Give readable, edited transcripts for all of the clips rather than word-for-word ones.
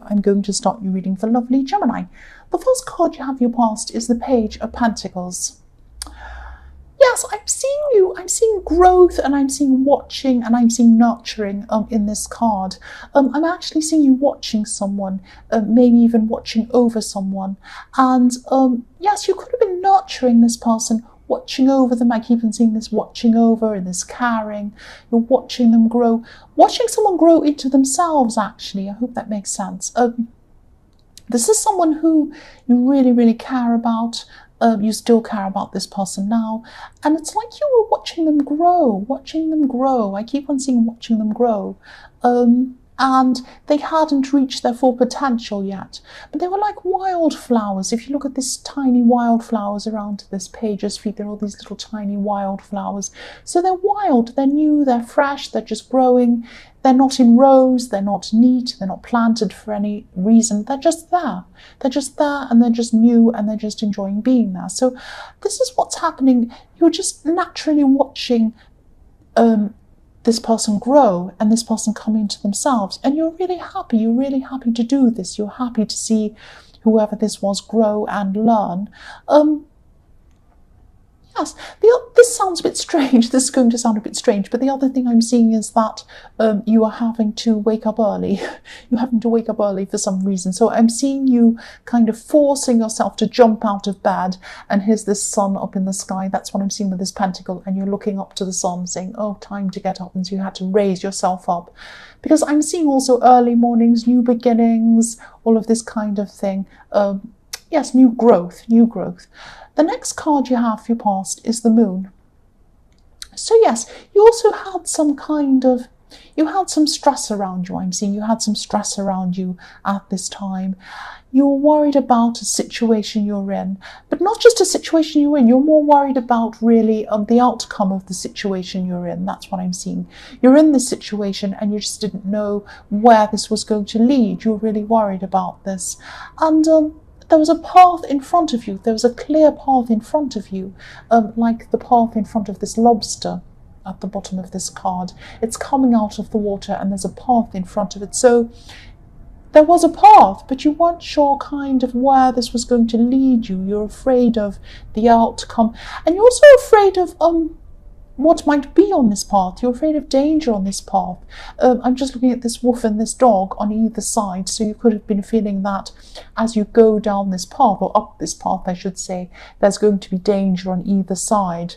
I'm going to start your reading for lovely Gemini. The first card you have your past is the Page of Pentacles. Yes, I'm seeing you. I'm seeing growth, and I'm seeing watching, and I'm seeing nurturing in this card. I'm actually seeing you watching someone, maybe even watching over someone. And yes, you could have been nurturing this person, watching over them. I keep on seeing this watching over and this caring. You're watching them grow, watching someone grow into themselves, actually. I hope that makes sense. This is someone who you really, really care about. You still care about this person now. And it's like you were watching them grow, watching them grow. I keep on seeing watching them grow. And they hadn't reached their full potential yet. But they were like wildflowers. If you look at these tiny wildflowers around this page's feet, there are all these little tiny wildflowers. So they're wild, they're new, they're fresh, they're just growing. They're not in rows, they're not neat, they're not planted for any reason. They're just there. They're just there, and they're just new, and they're just enjoying being there. So this is what's happening. You're just naturally watching this person grow and this person come into themselves. And you're really happy. You're really happy to do this. You're happy to see whoever this was grow and learn. Yes, this sounds a bit strange. This is going to sound a bit strange, but the other thing I'm seeing is that you are having to wake up early. You're having to wake up early for some reason. So I'm seeing you kind of forcing yourself to jump out of bed, and here's this sun up in the sky. That's what I'm seeing with this pentacle, and you're looking up to the sun saying, oh, time to get up. And so you had to raise yourself up. Because I'm seeing also early mornings, new beginnings, all of this kind of thing. Yes, new growth, new growth. The next card you have for your past is the Moon. So yes, you also had some kind of, you had some stress around you. I'm seeing you had some stress around you at this time. You're worried about a situation you're in, but not just a situation you're in. You're more worried about really the outcome of the situation you're in. That's what I'm seeing. You're in this situation and you just didn't know where this was going to lead. You're really worried about this. And there was a path in front of you. There was a clear path in front of you, like the path in front of this lobster at the bottom of this card. It's coming out of the water and there's a path in front of it. So there was a path, but you weren't sure kind of where this was going to lead you. You're afraid of the outcome. And you're also afraid of what might be on this path. You're afraid of danger on this path. I'm just looking at this wolf and this dog on either side. So you could have been feeling that as you go down this path, or up this path, I should say, there's going to be danger on either side.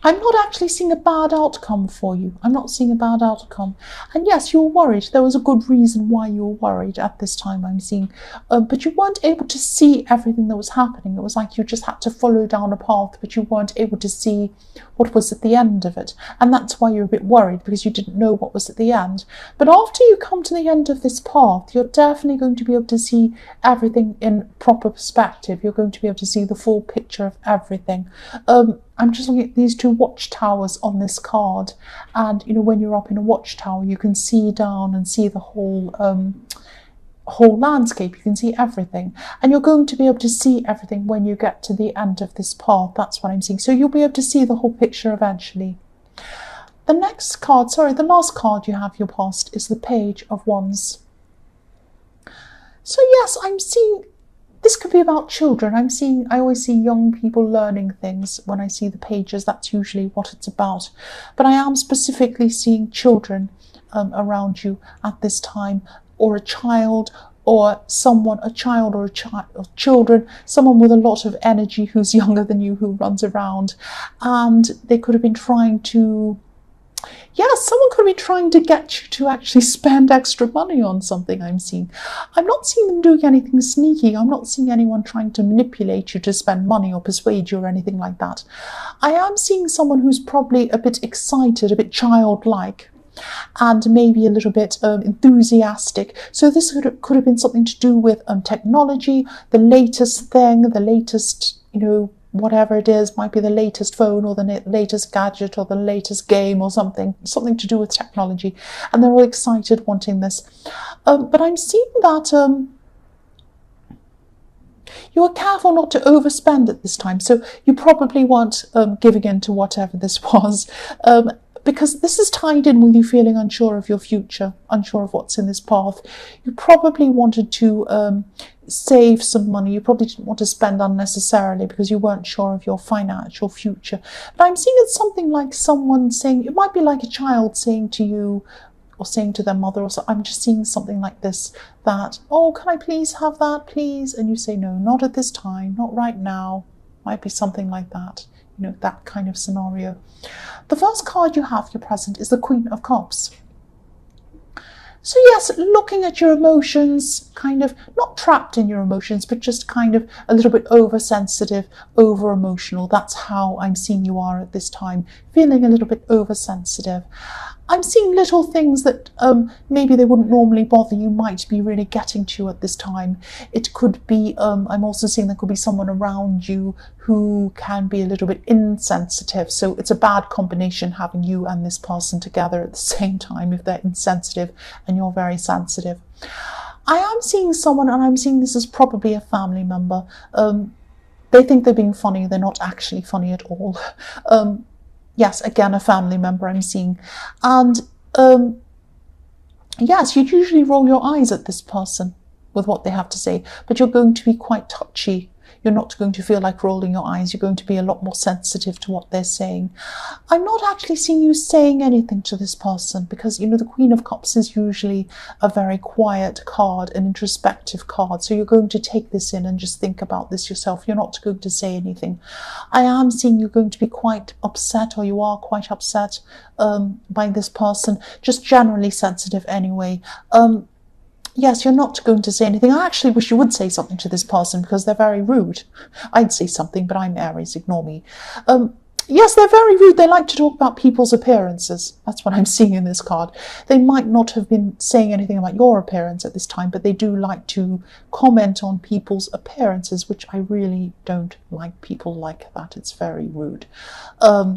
I'm not actually seeing a bad outcome for you. I'm not seeing a bad outcome. And yes, you're worried. There was a good reason why you were worried at this time, I'm seeing. But you weren't able to see everything that was happening. It was like you just had to follow down a path, but you weren't able to see what was at the end of it. And that's why you're a bit worried, because you didn't know what was at the end. But after you come to the end of this path, you're definitely going to be able to see everything in proper perspective. You're going to be able to see the full picture of everything. I'm just looking at these two watchtowers on this card, and you know, when you're up in a watchtower, you can see down and see the whole landscape. You can see everything, and you're going to be able to see everything when you get to the end of this path. That's what I'm seeing. So you'll be able to see the whole picture eventually. The next card, the last card you have your past is the Page of Wands. So yes, I'm seeing this could be about children. I always see young people learning things when I see the pages. That's usually what it's about. But I am specifically seeing children around you at this time, or a child, or someone, children, someone with a lot of energy who's younger than you, who runs around. And they could have been trying to, someone could be trying to get you to actually spend extra money on something, I'm seeing. I'm not seeing them doing anything sneaky. I'm not seeing anyone trying to manipulate you to spend money or persuade you or anything like that. I am seeing someone who's probably a bit excited, a bit childlike, and maybe a little bit enthusiastic. So this could have been something to do with technology, the latest thing, the latest, whatever it is, might be the latest phone or the latest gadget or the latest game or something to do with technology. And they're all excited wanting this. But I'm seeing that you are careful not to overspend at this time. So you probably weren't giving in to whatever this was. because this is tied in with you feeling unsure of your future, unsure of what's in this path. You probably wanted to save some money. You probably didn't want to spend unnecessarily because you weren't sure of your financial future. But I'm seeing it's something like someone saying, it might be like a child saying to you, or saying to their mother, or so. I'm just seeing something like this, that, oh, can I please have that, please? And you say, no, not at this time, not right now. Might be something like that, you know, that kind of scenario. The first card you have, your present, is the Queen of Cups. So yes, looking at your emotions, kind of not trapped in your emotions, but just kind of a little bit oversensitive, over-emotional. That's how I'm seeing you are at this time, feeling a little bit oversensitive. I'm seeing little things that maybe they wouldn't normally bother you might be really getting to you at this time. It could be, I'm also seeing there could be someone around you who can be a little bit insensitive. So it's a bad combination having you and this person together at the same time if they're insensitive and you're very sensitive. I am seeing someone, and I'm seeing this as probably a family member. They think they're being funny. They're not actually funny at all. Yes, again, a family member I'm seeing. And yes, you'd usually roll your eyes at this person with what they have to say, but you're going to be quite touchy. You're not going to feel like rolling your eyes. You're going to be a lot more sensitive to what they're saying. I'm not actually seeing you saying anything to this person because, you know, the Queen of Cups is usually a very quiet card, an introspective card. So you're going to take this in and just think about this yourself. You're not going to say anything. I am seeing you're going to be quite upset, or you are quite upset by this person, just generally sensitive anyway. Yes, you're not going to say anything. I actually wish you would say something to this person because they're very rude. I'd say something, but I'm Aries, ignore me. Yes, they're very rude. They like to talk about people's appearances. That's what I'm seeing in this card. They might not have been saying anything about your appearance at this time, but they do like to comment on people's appearances, which I really don't like people like that. It's very rude.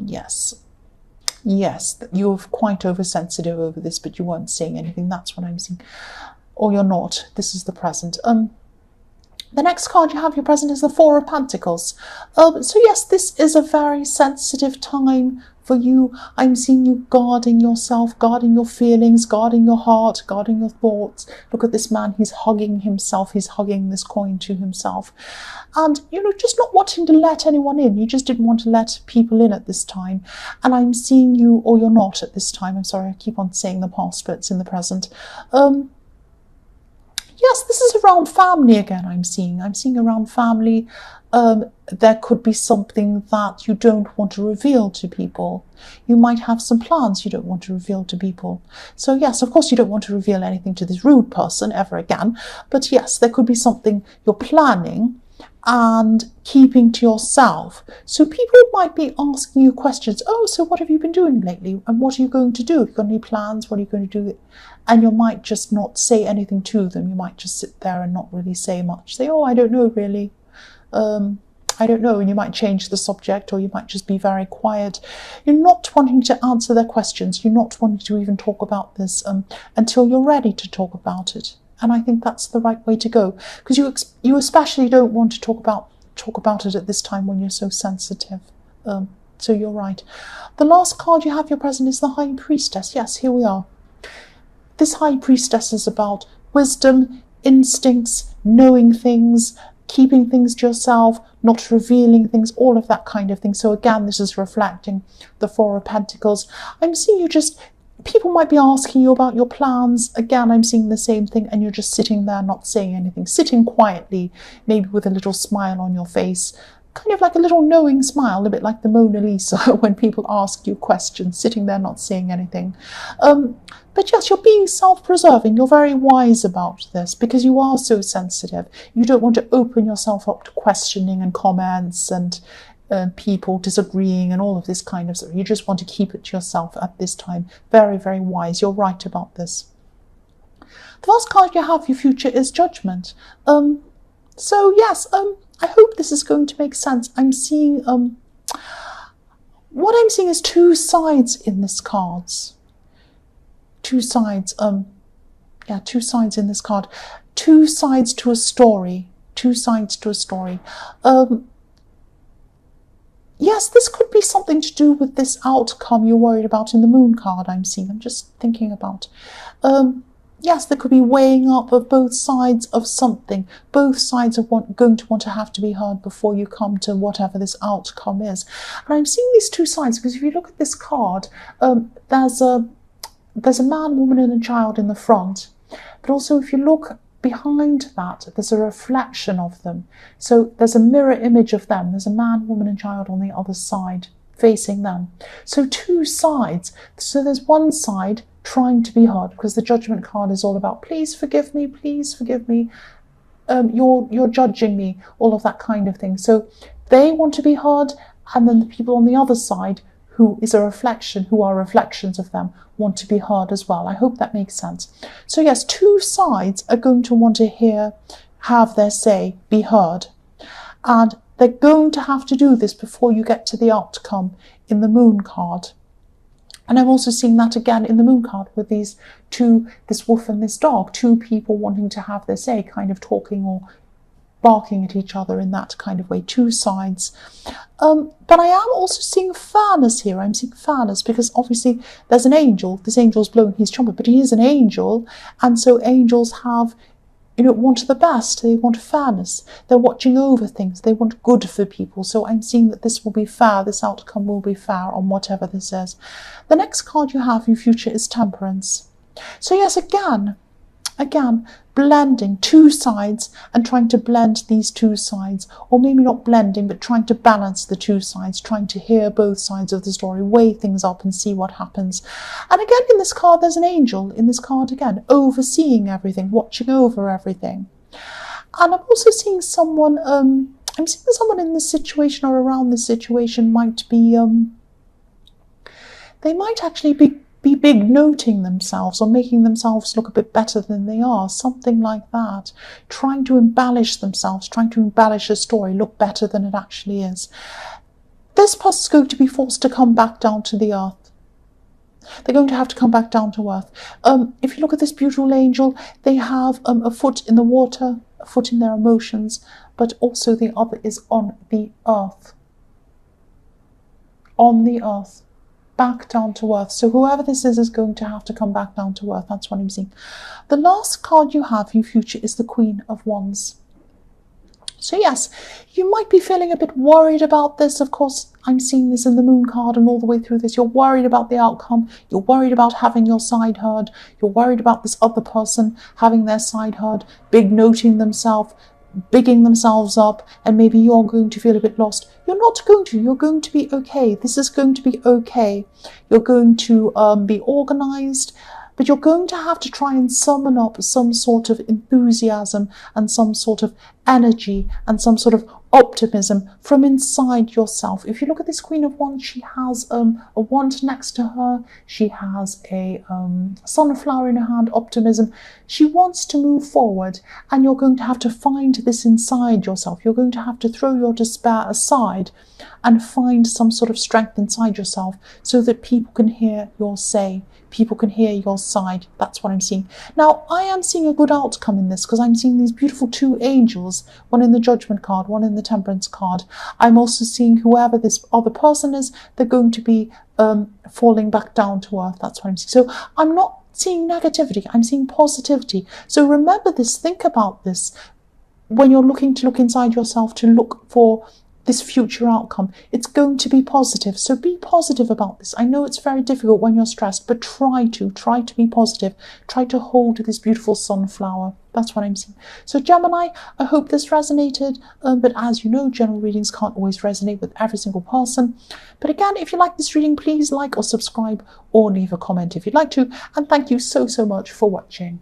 Yes, you're quite oversensitive over this, but you weren't saying anything. That's what I'm seeing. Or you're not. This is the present. The next card you have, your present, is the Four of Pentacles. So yes, this is a very sensitive time for you. I'm seeing you guarding yourself, guarding your feelings, guarding your heart, guarding your thoughts. Look at this man, he's hugging himself, he's hugging this coin to himself. And, you know, just not wanting to let anyone in. You just didn't want to let people in at this time. And I'm seeing you, or you're not at this time. I'm sorry, I keep on saying the past, but it's in the present. Yes, this is around family again, I'm seeing. I'm seeing around family. There could be something that you don't want to reveal to people. You might have some plans you don't want to reveal to people. So yes, of course you don't want to reveal anything to this rude person ever again. But yes, there could be something you're planning and keeping to yourself. So people might be asking you questions. Oh, so what have you been doing lately? And what are you going to do? Have you got any plans? What are you going to do? And you might just not say anything to them. You might just sit there and not really say much. Say, oh, I don't know really. I don't know. And you might change the subject, or you might just be very quiet. You're not wanting to answer their questions. You're not wanting to even talk about this until you're ready to talk about it. And I think that's the right way to go, because you especially don't want to talk about it at this time when you're so sensitive. So you're right. The last card you have, your present, is the High Priestess. Yes, here we are. This High Priestess is about wisdom, instincts, knowing things, keeping things to yourself, not revealing things, all of that kind of thing. So again, this is reflecting the Four of Pentacles. I'm seeing you just, people might be asking you about your plans. Again, I'm seeing the same thing, and you're just sitting there not saying anything, sitting quietly, maybe with a little smile on your face, kind of like a little knowing smile, a bit like the Mona Lisa when people ask you questions, sitting there not saying anything. But yes, you're being self-preserving. You're very wise about this because you are so sensitive. You don't want to open yourself up to questioning and comments and people disagreeing and all of this kind of stuff. You just want to keep it to yourself at this time. Very, very wise. You're right about this. The last card you have, your future, is Judgment. So yes, I hope this is going to make sense. I'm seeing, what I'm seeing is two sides in this cards. Two sides, two sides in this card. Two sides to a story. Two sides to a story. yes, this could be something to do with this outcome you're worried about in the moon card I'm seeing. I'm just thinking about. Yes, there could be weighing up of both sides of something. Both sides are going to want to have to be heard before you come to whatever this outcome is. And I'm seeing these two sides because if you look at this card, there's a man, woman and a child in the front. But also if you look behind that, there's a reflection of them. So there's a mirror image of them. There's a man, woman and child on the other side facing them. So two sides. So there's one side trying to be heard, because the judgment card is all about please forgive me, you're judging me, all of that kind of thing. So they want to be heard, and then the people on the other side, who is a reflection, who are reflections of them, want to be heard as well. I hope that makes sense. So yes, two sides are going to want to have their say be heard, and they're going to have to do this before you get to the outcome in the moon card. And I'm also seeing that again in the moon card with these two, this wolf and this dog, two people wanting to have their say, kind of talking or barking at each other in that kind of way, two sides. But I am also seeing fairness here. I'm seeing fairness because obviously there's an angel. This angel's blowing his trumpet, but he is an angel. And so angels have, want the best. They want fairness. They're watching over things. They want good for people. So I'm seeing that this will be fair. This outcome will be fair on whatever this is. The next card you have in future is Temperance. So yes, again, blending two sides and trying to blend these two sides, or maybe not blending, but trying to balance the two sides, trying to hear both sides of the story, weigh things up and see what happens. And again, in this card, there's an angel in this card again, overseeing everything, watching over everything. And I'm also seeing someone, I'm seeing someone in this situation or around this situation might be, they might actually be big noting themselves or making themselves look a bit better than they are, something like that, trying to embellish themselves, trying to embellish a story, look better than it actually is. This person's going to be forced to come back down to the earth. They're going to have to come back down to earth. If you look at this beautiful angel, they have a foot in the water, a foot in their emotions, but also the other is on the earth. On the earth. Back down to earth. So whoever this is going to have to come back down to earth. That's what I'm seeing. The last card you have in future is the Queen of Wands. So yes, you might be feeling a bit worried about this. Of course, I'm seeing this in the moon card and all the way through this. You're worried about the outcome. You're worried about having your side heard. You're worried about this other person having their side heard, big noting themselves, bigging themselves up, and maybe you're going to feel a bit lost. You're not going to. You're going to be okay. This is going to be okay. You're going to be organized, but you're going to have to try and summon up some sort of enthusiasm and some sort of energy and some sort of optimism from inside yourself. If you look at this Queen of Wands, she has a wand next to her. She has a sunflower in her hand, optimism. She wants to move forward, and you're going to have to find this inside yourself. You're going to have to throw your despair aside and find some sort of strength inside yourself so that people can hear your say. People can hear your side. That's what I'm seeing. Now, I am seeing a good outcome in this because I'm seeing these beautiful two angels, one in the Judgment card, one in the Temperance card. I'm also seeing whoever this other person is, they're going to be falling back down to earth. That's what I'm seeing. So I'm not seeing negativity. I'm seeing positivity. So remember this. Think about this when you're looking to look inside yourself to look for this future outcome. It's going to be positive. So be positive about this. I know it's very difficult when you're stressed, but try to be positive. Try to hold this beautiful sunflower. That's what I'm seeing. So Gemini, I hope this resonated. But as you know, general readings can't always resonate with every single person. But again, if you like this reading, please like or subscribe or leave a comment if you'd like to. And thank you so much for watching.